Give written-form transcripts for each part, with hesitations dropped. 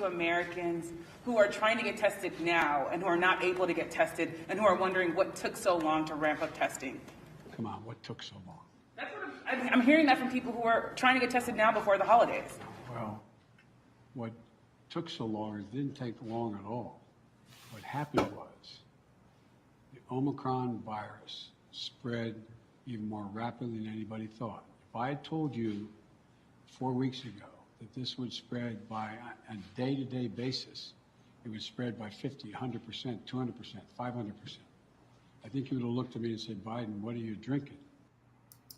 to Americans who are trying to get tested now and who are not able to get tested and who are wondering what took so long to ramp up testing? Come on, what took so long? That's what I'm hearing that from people who are trying to get tested now before the holidays. Well, what took so long, it didn't take long at all. What happened was the Omicron virus spread even more rapidly than anybody thought. If I had told you 4 weeks ago that this would spread by a day-to-day basis, it would spread by 50, 100%, 200%, 500%. I think you would have looked at me and said, Biden, what are you drinking?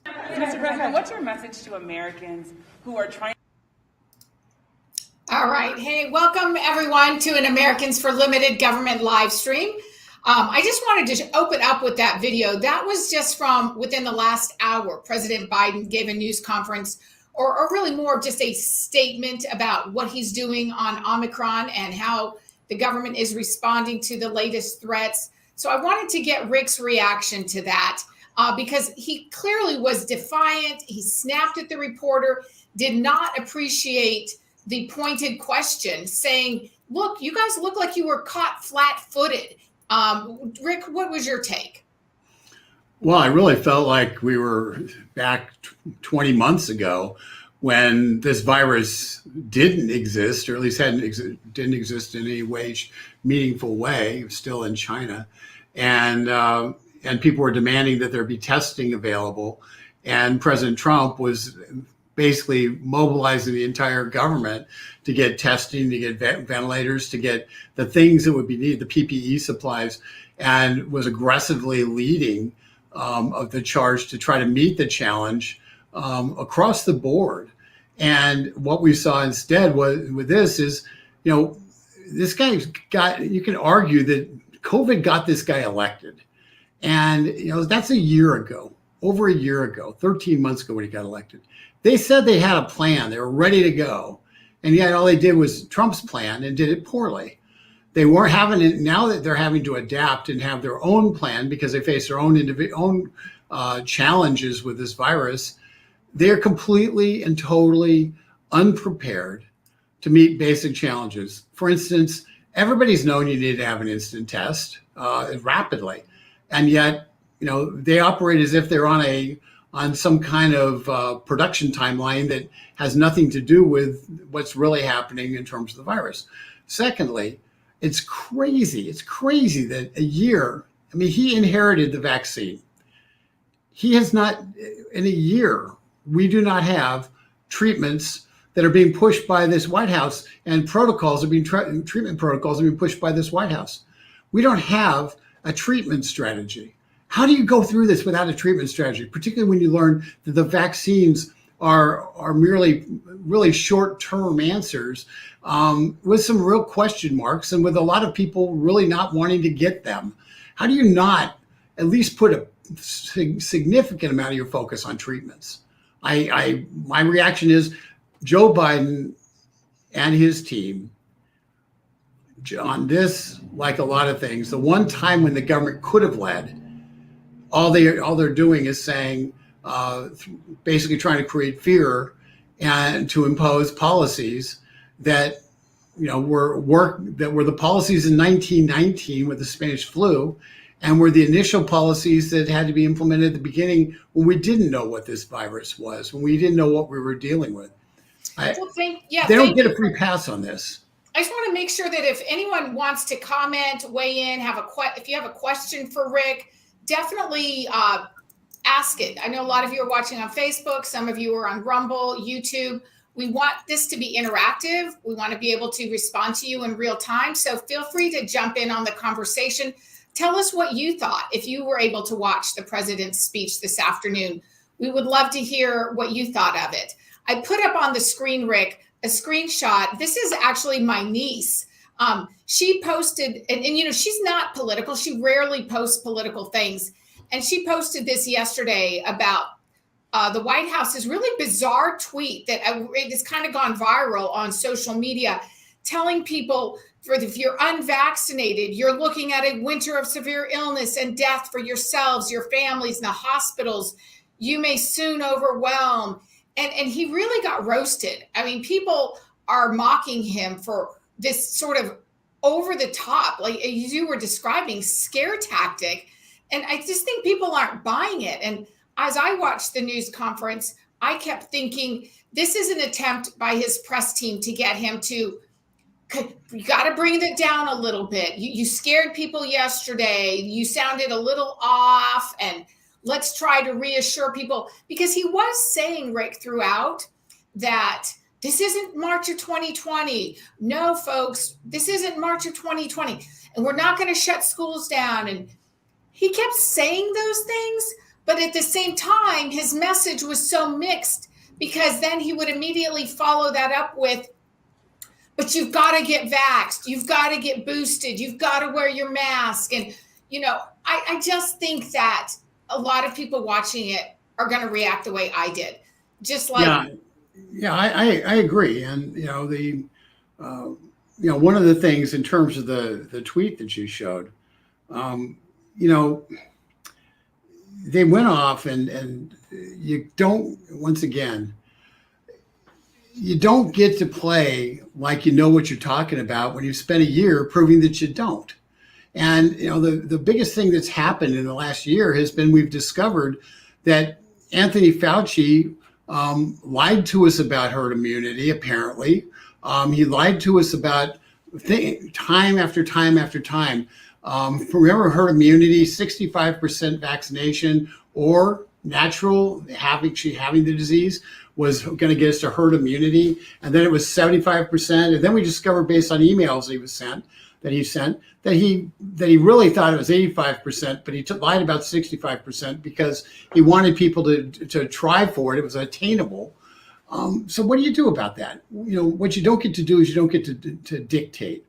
Mr. President, what's your message to Americans who are trying? All right. Hey, welcome everyone to an Americans for Limited government live stream. I just wanted to open up with that video. That was just from within the last hour. President Biden gave a news conference, or really more of just a statement about what he's doing on Omicron and how the government is responding to the latest threats. So I wanted to get Rick's reaction to that because he clearly was defiant. He snapped at the reporter, did not appreciate the pointed question, saying, look, you guys look like you were caught flat-footed. Rick, what was your take? Well, I really felt like we were back 20 months ago when this virus didn't exist, or at least didn't exist in any meaningful way. It was still in China, and people were demanding that there be testing available, and President Trump was basically mobilizing the entire government to get testing, to get ventilators, to get the things that would be needed, the PPE supplies, and was aggressively leading of the charge to try to meet the challenge across the board. And what we saw instead with this is, this guy's got, you can argue that COVID got this guy elected. And, that's a year ago, over a year ago, 13 months ago when he got elected. They said they had a plan. They were ready to go. And yet all they did was Trump's plan and did it poorly. They weren't having it. Now that they're having to adapt and have their own plan because they face their own challenges with this virus, they're completely and totally unprepared to meet basic challenges. For instance, everybody's known you need to have an instant test rapidly. And yet, they operate as if they're on some kind of production timeline that has nothing to do with what's really happening in terms of the virus. Secondly, it's crazy. It's crazy that he inherited the vaccine. He has not, in a year, we do not have treatments that are being pushed by this White House, and treatment protocols are being pushed by this White House. We don't have a treatment strategy. How do you go through this without a treatment strategy, particularly when you learn that the vaccines are merely really short-term answers with some real question marks and with a lot of people really not wanting to get them? How do you not at least put a significant amount of your focus on treatments? My reaction is Joe Biden and his team on this, like a lot of things, the one time when the government could have led, all they're doing is saying, basically trying to create fear and to impose policies that were the policies in 1919 with the Spanish flu, and were the initial policies that had to be implemented at the beginning when we didn't know what this virus was, when we didn't know what we were dealing with. They don't get a free pass on this. I just want to make sure that if anyone wants to comment, weigh in, if you have a question for Rick, definitely ask it. I know a lot of you are watching on Facebook. Some of you are on Rumble, YouTube. We want this to be interactive. We want to be able to respond to you in real time. So feel free to jump in on the conversation. Tell us what you thought if you were able to watch the president's speech this afternoon. We would love to hear what you thought of it. I put up on the screen, Rick, a screenshot. This is actually my niece. She posted, and she's not political. She rarely posts political things. And she posted this yesterday about the White House's really bizarre tweet that it has kind of gone viral on social media, telling people if you're unvaccinated, you're looking at a winter of severe illness and death for yourselves, your families, and the hospitals. You may soon overwhelm. And he really got roasted. I mean, people are mocking him for this sort of over the top, like as you were describing, scare tactic. And I just think people aren't buying it. And as I watched the news conference, I kept thinking this is an attempt by his press team to get him to, you got to bring it down a little bit. You scared people yesterday. You sounded a little off, and let's try to reassure people, because he was saying, Rick, throughout that this isn't March of 2020. No, folks, this isn't March of 2020. And we're not going to shut schools down. And he kept saying those things. But at the same time, his message was so mixed, because then he would immediately follow that up with, but you've got to get vaxxed. You've got to get boosted. You've got to wear your mask. And, I just think that a lot of people watching it are going to react the way I did. Just like. Yeah, I agree. And, one of the things in terms of the tweet that you showed, they went off and you don't, once again, you don't get to play like you know what you're talking about when you've spent a year proving that you don't. And, the biggest thing that's happened in the last year has been we've discovered that Anthony Fauci lied to us about herd immunity, apparently. He lied to us about time after time after time. Remember herd immunity, 65% vaccination or natural, having the disease was going to get us to herd immunity. And then it was 75%. And then we discovered, based on emails that he sent, that he really thought it was 85%, but he lied about 65% because he wanted people to try for it. It was attainable. So what do you do about that? What you don't get to do is you don't get to dictate.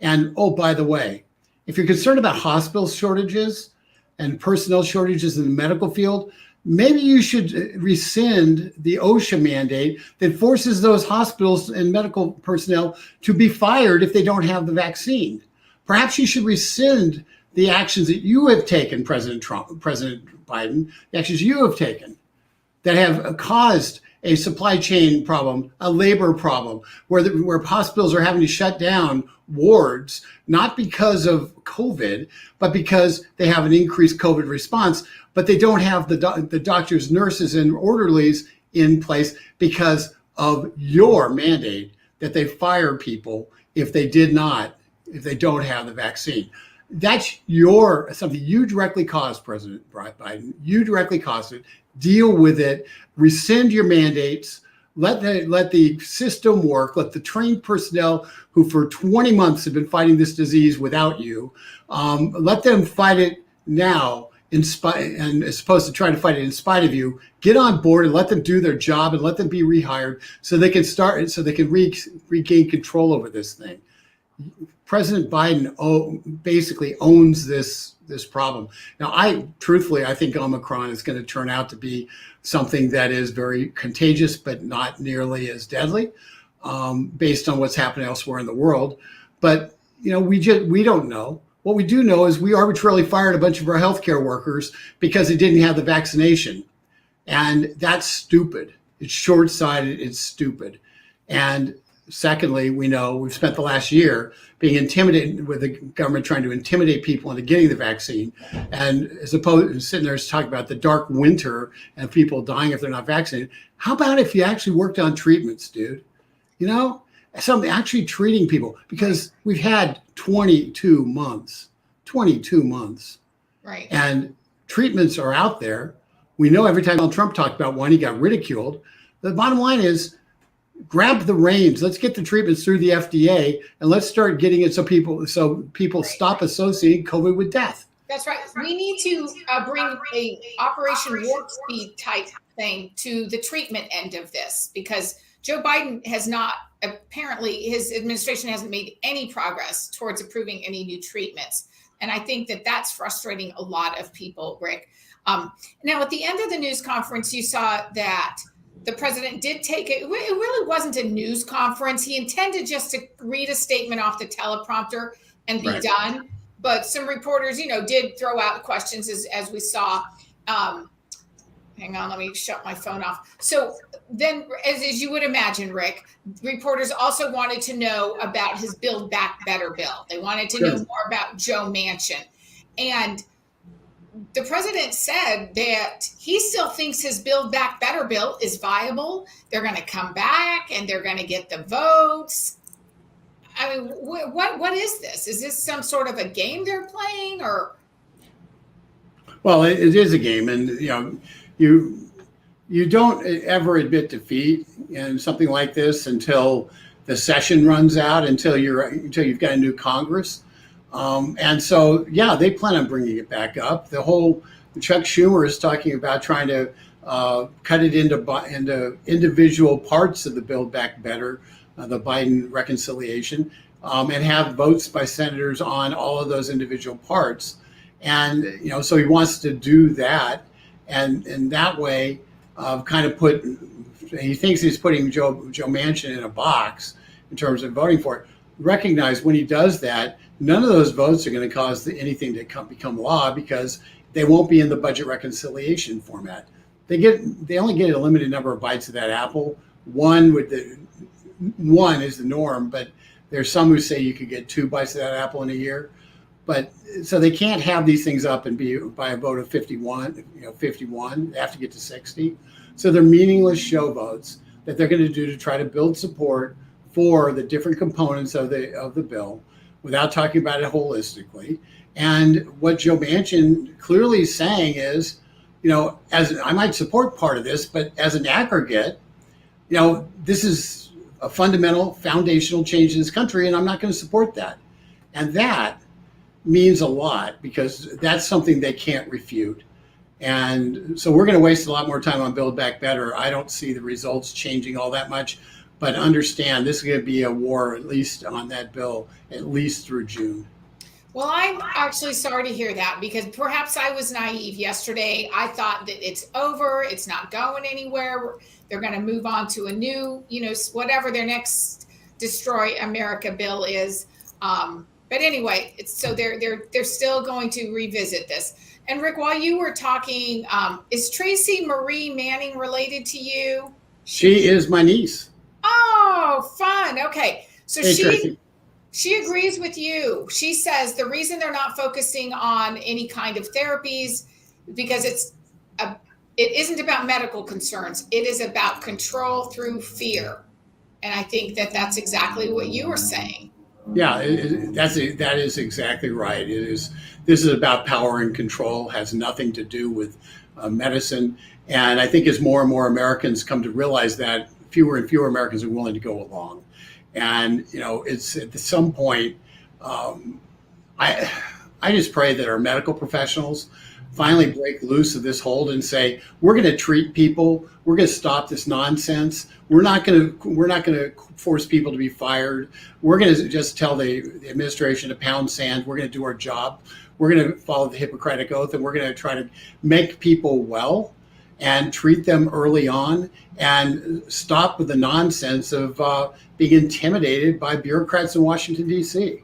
And, oh, by the way, if you're concerned about hospital shortages and personnel shortages in the medical field, maybe you should rescind the OSHA mandate that forces those hospitals and medical personnel to be fired if they don't have the vaccine. Perhaps you should rescind the actions that you have taken, President Biden, the actions you have taken that have caused a supply chain problem, a labor problem, where hospitals are having to shut down wards, not because of COVID, but because they have an increased COVID response, but they don't have the doctors, nurses, and orderlies in place because of your mandate that they fire people if they don't have the vaccine. That's something you directly caused, President Biden. You directly caused it. Deal with it. Rescind your mandates. Let the system work. Let the trained personnel who for 20 months have been fighting this disease without you, let them fight it now and as opposed to trying to fight it in spite of you. Get on board and let them do their job and let them be rehired so they can regain control over this thing. President Biden basically owns this problem. Now, I think Omicron is going to turn out to be something that is very contagious, but not nearly as deadly, based on what's happening elsewhere in the world. But we don't know. What we do know is we arbitrarily fired a bunch of our healthcare workers because they didn't have the vaccination, and that's stupid. It's short-sighted. It's stupid. And secondly, we know we've spent the last year being intimidated with the government trying to intimidate people into getting the vaccine. And as opposed to sitting there talking about the dark winter and people dying if they're not vaccinated, how about if you actually worked on treatments, dude? Something actually treating people, because we've had 22 months. Right. And treatments are out there. We know every time Donald Trump talked about one, he got ridiculed. The bottom line is, grab the reins. Let's get the treatments through the FDA, and let's start getting it so people stop associating COVID with death. That's right. We need to bring a Operation Warp Speed type thing to the treatment end of this, because Joe Biden has not, apparently his administration hasn't made any progress towards approving any new treatments. And I think that that's frustrating a lot of people, Rick. Now, at the end of the news conference, you saw that the president did take it. It really wasn't a news conference. He intended just to read a statement off the teleprompter and be done. But some reporters, did throw out questions as we saw. Hang on, let me shut my phone off. So then, as you would imagine, Rick, reporters also wanted to know about his Build Back Better bill. They wanted to know more about Joe Manchin. And the president said that he still thinks his Build Back Better bill is viable. They're going to come back and they're going to get the votes. I mean, what is this? Is this some sort of a game they're playing, or? Well, it is a game, and you don't ever admit defeat in something like this until the session runs out, until you've got a new Congress, and so they plan on bringing it back up. Chuck Schumer is talking about trying to cut it into individual parts of the Build Back Better, the Biden reconciliation, and have votes by senators on all of those individual parts. And, so he wants to do that. And in that way, he thinks he's putting Joe Manchin in a box in terms of voting for it. Recognize when he does that, none of those votes are going to cause anything to become law, because they won't be in the budget reconciliation format. They only get a limited number of bites of that apple. One is the norm, but there's some who say you could get 2 bites of that apple in a year. But so they can't have these things up and be by a vote of 51, 51. They have to get to 60. So they're meaningless show votes that they're going to do to try to build support for the different components of the bill without talking about it holistically. And what Joe Manchin clearly is saying is, as I might support part of this, but as an aggregate, this is a fundamental foundational change in this country, and I'm not going to support that. And that means a lot, because that's something they can't refute. And so we're going to waste a lot more time on Build Back Better. I don't see the results changing all that much, but understand this is going to be a war, at least on that bill, at least through June. Well, I'm actually sorry to hear that, because perhaps I was naive yesterday. I thought that it's over. It's not going anywhere. They're going to move on to a new, whatever their next Destroy America bill is. But anyway, they're still going to revisit this. And Rick, while you were talking, is Tracy Marie Manning related to you? She is my niece. Oh, fun. Okay. So hey, Tracy. She agrees with you. She says the reason they're not focusing on any kind of therapies because it isn't about medical concerns. It is about control through fear. And I think that's exactly what you were saying. Yeah, that is exactly right. This is about power and control, has nothing to do with medicine. And I think as more and more Americans come to realize that, fewer and fewer Americans are willing to go along. And, it's at some point, I just pray that our medical professionals finally break loose of this hold and say, we're going to treat people. We're going to stop this nonsense. We're not going to force people to be fired. We're going to just tell the administration to pound sand. We're going to do our job. We're going to follow the Hippocratic Oath, and we're going to try to make people well and treat them early on, and stop with the nonsense of being intimidated by bureaucrats in Washington, D.C.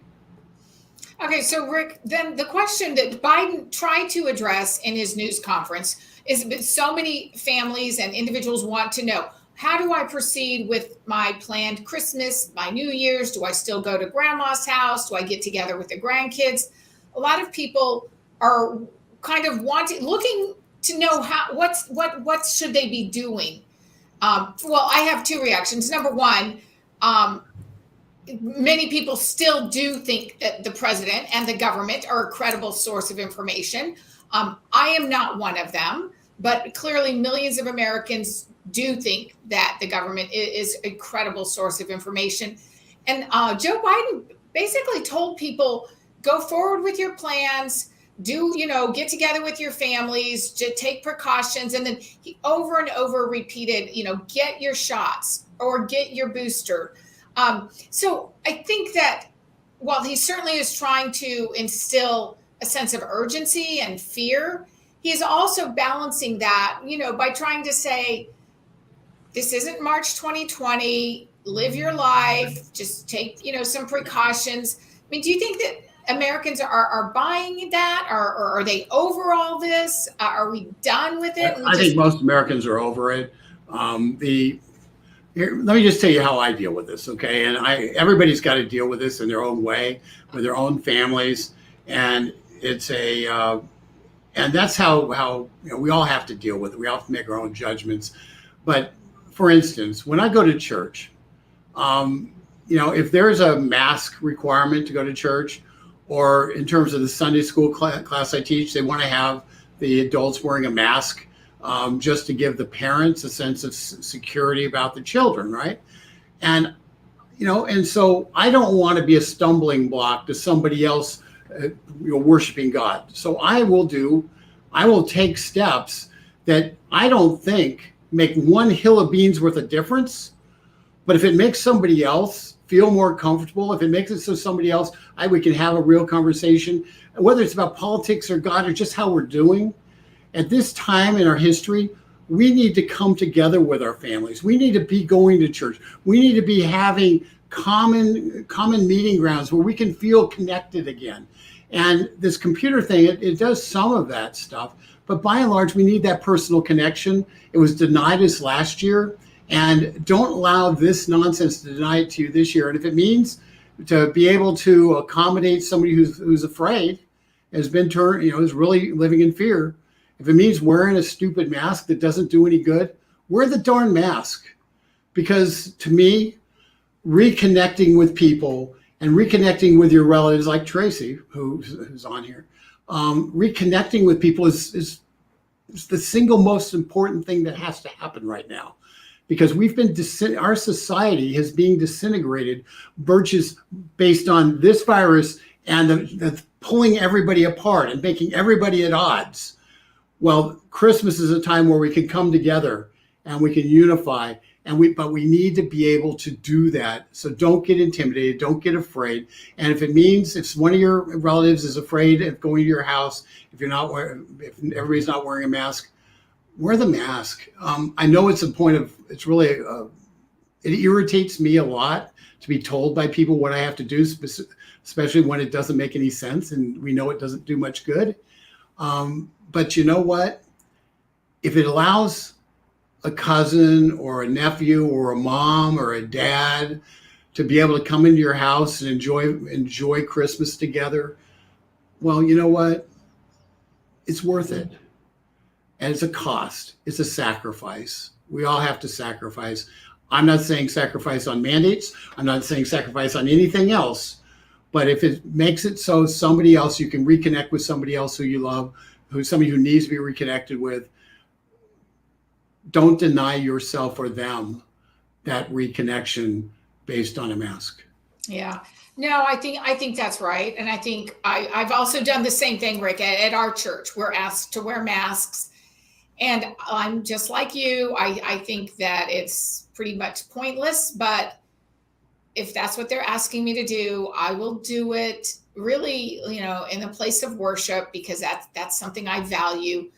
Okay, so Rick, then the question that Biden tried to address in his news conference is that so many families and individuals want to know, how do I proceed with my planned Christmas, my New Year's? Do I still go to grandma's house? Do I get together with the grandkids? A lot of people are kind of looking to know what should they be doing. Well, I have 2 reactions. Number one, many people still do think that the president and the government are a credible source of information. I am not one of them, but clearly millions of Americans do think that the government is a credible source of information. And Joe Biden basically told people, go forward with your plans, get together with your families, take precautions. And then he over and over repeated, get your shots or get your booster. So I think that while he certainly is trying to instill a sense of urgency and fear, he's also balancing that, by trying to say, this isn't March 2020, live your life, just take, some precautions. I mean, do you think that Americans are buying that, or are they over all this? Are we done with it? I think most Americans are over it. Let me just tell you how I deal with this, okay? And everybody's got to deal with this in their own way, with their own families, and it's and that's how we all have to deal with it. We all have to make our own judgments. But for instance, when I go to church, if there's a mask requirement to go to church, or in terms of the Sunday school class I teach, they want to have the adults wearing a mask just to give the parents a sense of security about the children, right? And so I don't want to be a stumbling block to somebody else worshiping God. So I will take steps that I don't think make one hill of beans worth of difference. But if it makes somebody else feel more comfortable, if it makes it so somebody else, we can have a real conversation, whether it's about politics or God or just how we're doing. At this time in our history, we need to come together with our families. We need to be going to church. We need to be having common meeting grounds where we can feel connected again. And this computer thing, it does some of that stuff. But by and large, we need that personal connection. It was denied us last year. And don't allow this nonsense to deny it to you this year. And if it means to be able to accommodate somebody who's afraid, has been turned, is really living in fear, if it means wearing a stupid mask that doesn't do any good, wear the darn mask. Because to me, reconnecting with people and reconnecting with your relatives, like Tracy, who's on here, reconnecting with people is the single most important thing that has to happen right now. Because our society is being disintegrated, based on this virus and the pulling everybody apart and making everybody at odds. Well, Christmas is a time where we can come together and we can unify, but we need to be able to do that. So don't get intimidated, don't get afraid. And if one of your relatives is afraid of going to your house, if everybody's not wearing a mask, wear the mask. I know it irritates me a lot to be told by people what I have to do, especially when it doesn't make any sense and we know it doesn't do much good. But you know what? If it allows a cousin or a nephew or a mom or a dad to be able to come into your house and enjoy Christmas together, well, you know what? It's worth it. And it's a cost. It's a sacrifice. We all have to sacrifice. I'm not saying sacrifice on mandates. I'm not saying sacrifice on anything else. But if it makes it so you can reconnect with somebody else who you love, somebody who needs to be reconnected with, don't deny yourself or them that reconnection based on a mask. Yeah. No, I think that's right. And I think I've also done the same thing, Rick, at our church. We're asked to wear masks. And I'm just like you. I think that it's pretty much pointless, but if that's what they're asking me to do, I will do it, really, in the place of worship, because that's something I value.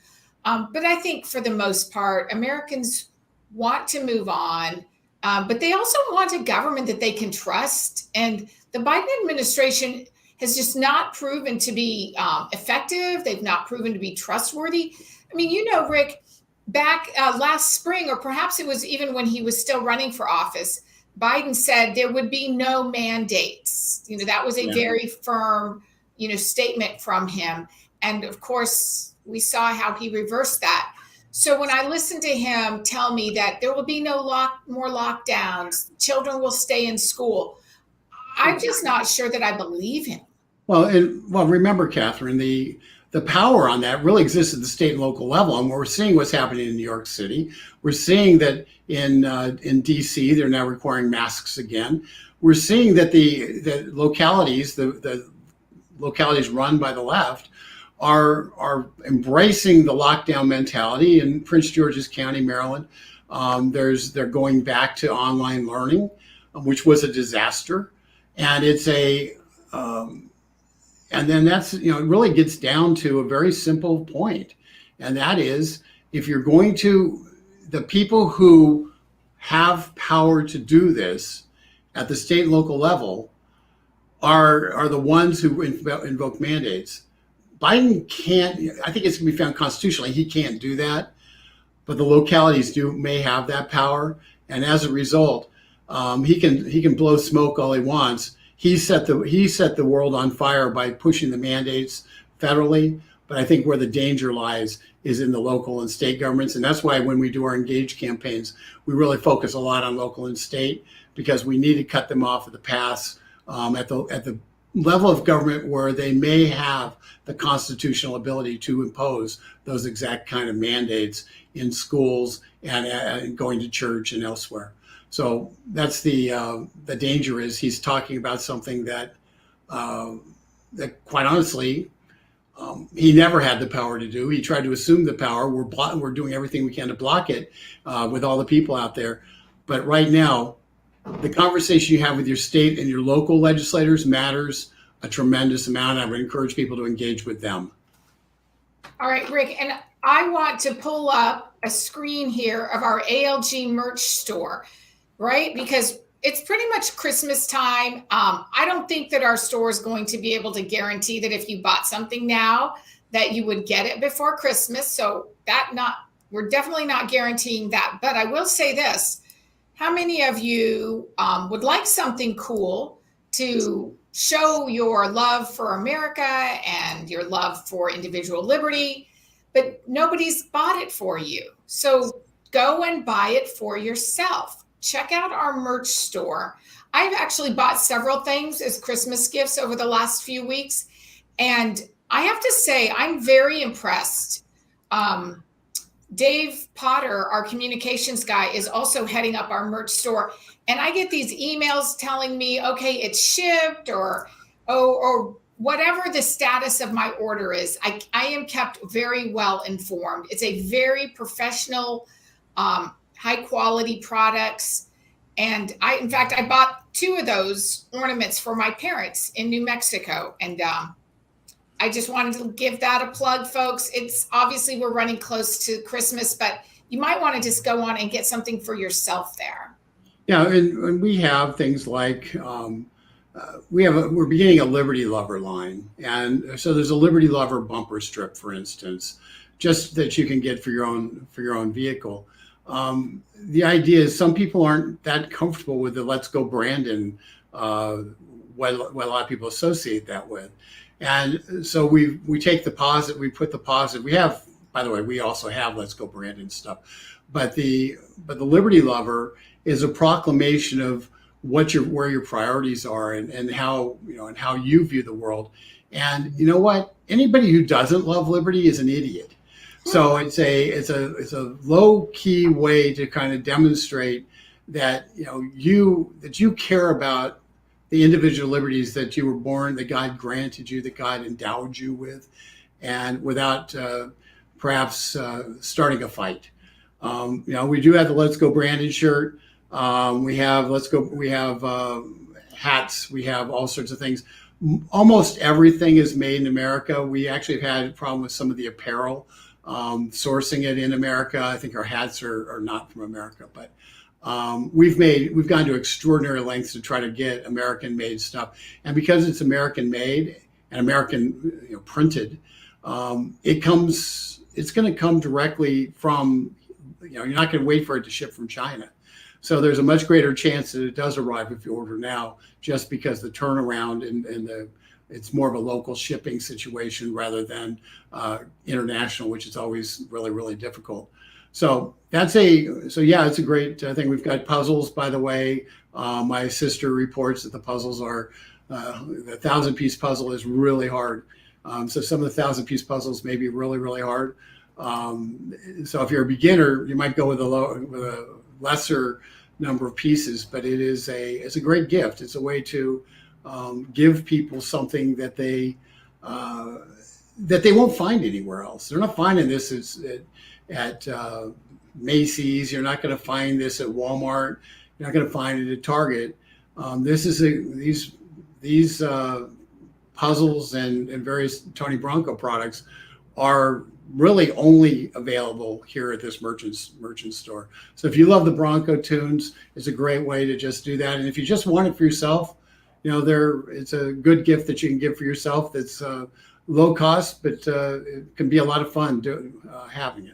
But I think for the most part, Americans want to move on, but they also want a government that they can trust. And the Biden administration has just not proven to be effective. They've not proven to be trustworthy. I mean, Rick, back last spring, or perhaps it was even when he was still running for office, Biden said there would be no mandates. That was a very firm, statement from him. And of course, we saw how he reversed that. So when I listened to him tell me that there will be no more lockdowns, children will stay in school, I'm just not sure that I believe him. Well, remember, Catherine, the power on that really exists at the state and local level. And we're seeing what's happening in New York City. We're seeing that in DC, they're now requiring masks again. We're seeing that the localities run by the left are embracing the lockdown mentality. In Prince George's County, Maryland, they're going back to online learning, which was a disaster. And it's and then that's, it really gets down to a very simple point. And that is, if you're going to, the people who have power to do this at the state and local level are the ones who invoke mandates. Biden can't. I think it's going to be found constitutionally he can't do that, but the localities may have that power, and as a result, he can blow smoke all he wants. He set the world on fire by pushing the mandates federally, but I think where the danger lies is in the local and state governments, and that's why when we do our Engage campaigns, we really focus a lot on local and state, because we need to cut them off at the pass at the level of government where they may have the constitutional ability to impose those exact kind of mandates in schools and going to church and elsewhere. So that's the danger. Is he's talking about something that quite honestly he never had the power to do. He tried to assume the power. We're doing everything we can to block it with all the people out there. But right now, the conversation you have with your state and your local legislators matters a tremendous amount. I would encourage people to engage with them. All right, Rick, and I want to pull up a screen here of our ALG merch store, right? Because it's pretty much Christmas time. I don't think that our store is going to be able to guarantee that if you bought something now that you would get it before Christmas. So we're definitely not guaranteeing that. But I will say this: how many of you would like something cool to show your love for America and your love for individual liberty, but nobody's bought it for you? So go and buy it for yourself. Check out our merch store. I've actually bought several things as Christmas gifts over the last few weeks, and I have to say I'm very impressed. Dave Potter, our communications guy, is also heading up our merch store. And I get these emails telling me, okay, it's shipped or whatever the status of my order is. I am kept very well informed. It's a very professional, high quality products. And in fact, I bought 2 of those ornaments for my parents in New Mexico. And I just wanted to give that a plug, folks. It's obviously we're running close to Christmas, but you might want to just go on and get something for yourself there. Yeah, and we have things like we're beginning a Liberty Lover line, and so there's a Liberty Lover bumper strip, for instance, just that you can get for your own vehicle. The idea is some people aren't that comfortable with the "Let's Go Brandon," what a lot of people associate that with. And so we take the positive, we put the positive. We have, by the way, we also have Let's Go Brandon stuff, but the Liberty Lover is a proclamation of where your priorities are and how you view the world. And you know what? Anybody who doesn't love liberty is an idiot. So it's a low key way to kind of demonstrate that you care about the individual liberties that you were born, that God granted you, that God endowed you with, and without perhaps starting a fight. We do have the Let's Go Brandon shirt. We have hats. We have all sorts of things. Almost everything is made in America. We actually have had a problem with some of the apparel, sourcing it in America. I think our hats are not from America, but we've gone to extraordinary lengths to try to get American-made stuff. And because it's American-made and American printed, it's going to come directly from. You're not going to wait for it to ship from China. So there's a much greater chance that it does arrive if you order now, just because the turnaround and it's more of a local shipping situation rather than international, which is always really, really difficult. So it's a great thing. We've got puzzles, by the way. My sister reports that the puzzles are, the 1,000-piece puzzle is really hard. So some of the 1,000-piece puzzles may be really, really hard. So if you're a beginner, you might go with a lesser number of pieces, but it's a great gift. It's a way to give people something that they won't find anywhere else. They're not finding this at Macy's. You're not going to find this at Walmart. You're not going to find it at Target. These puzzles and various Tony Bronco products are really only available here at this merchant store. So if you love the Bronco tunes, it's a great way to just do that. And if you just want it for yourself, it's a good gift that you can give for yourself. That's low cost, but it can be a lot of fun having it.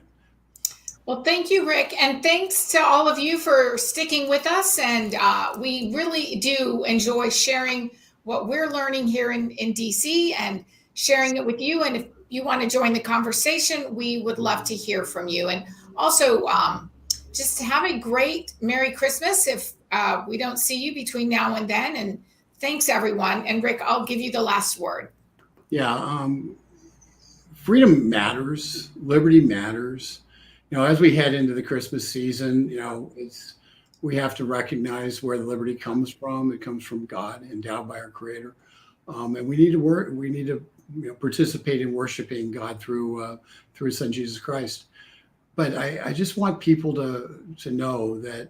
Well, thank you, Rick. And thanks to all of you for sticking with us. And we really do enjoy sharing what we're learning here in DC and sharing it with you. And if you want to join the conversation, we would love to hear from you. And also, just have a great Merry Christmas if we don't see you between now and then. And thanks, everyone. And Rick, I'll give you the last word. Yeah, freedom matters. Liberty matters. As we head into the Christmas season, we have to recognize where the liberty comes from. It comes from God, endowed by our Creator, and we need to work. We need to participate in worshiping God through His Son Jesus Christ. But I just want people to know that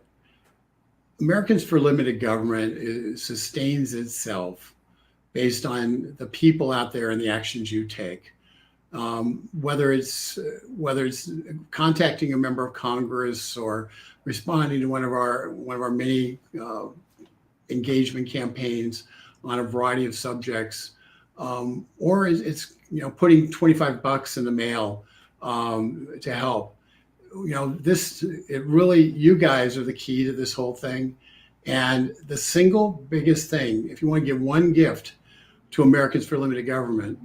Americans for Limited Government sustains itself based on the people out there and the actions you take. Whether it's contacting a member of Congress or responding to one of our many engagement campaigns on a variety of subjects, or it's putting $25 in the mail to help. You guys are the key to this whole thing, and the single biggest thing, if you want to give one gift to Americans for Limited Government.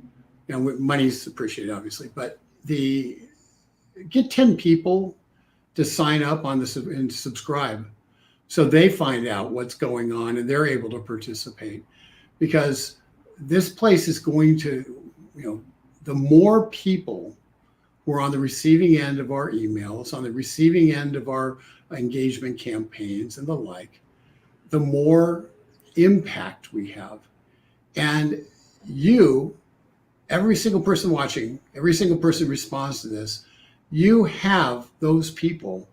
Money's appreciated, obviously, but get 10 people to sign up on this and subscribe so they find out what's going on and they're able to participate. Because this place is going to, the more people who are on the receiving end of our emails, on the receiving end of our engagement campaigns and the like, the more impact we have. And every single person watching, every single person who responds to this, you have those people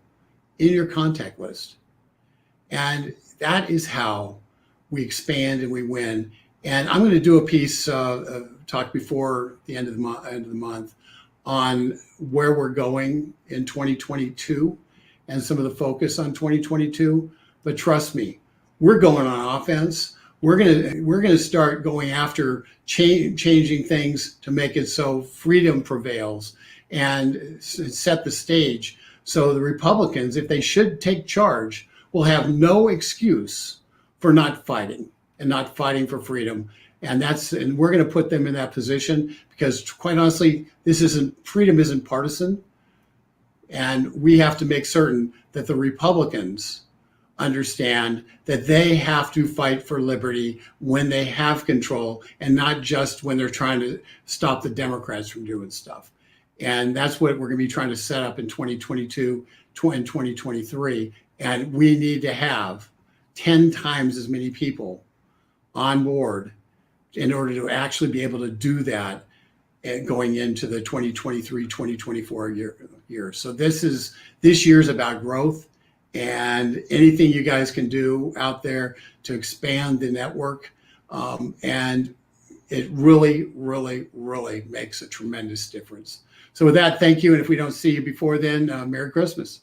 in your contact list. And that is how we expand and we win. And I'm going to do a piece, talk before the end of the month on where we're going in 2022 and some of the focus on 2022. But trust me, we're going on offense. We're gonna start going after changing things to make it so freedom prevails and set the stage. So the Republicans, if they should take charge, will have no excuse for not fighting and not fighting for freedom. And we're going to put them in that position because, quite honestly, freedom isn't partisan, and we have to make certain that the Republicans understand that they have to fight for liberty when they have control and not just when they're trying to stop the Democrats from doing stuff. And that's what we're going to be trying to set up in 2022 and 2023. And we need to have 10 times as many people on board in order to actually be able to do that going into the 2023, 2024 year. So this year's about growth. And anything you guys can do out there to expand the network. And it really, really, really makes a tremendous difference. So with that, thank you. And if we don't see you before then, Merry Christmas.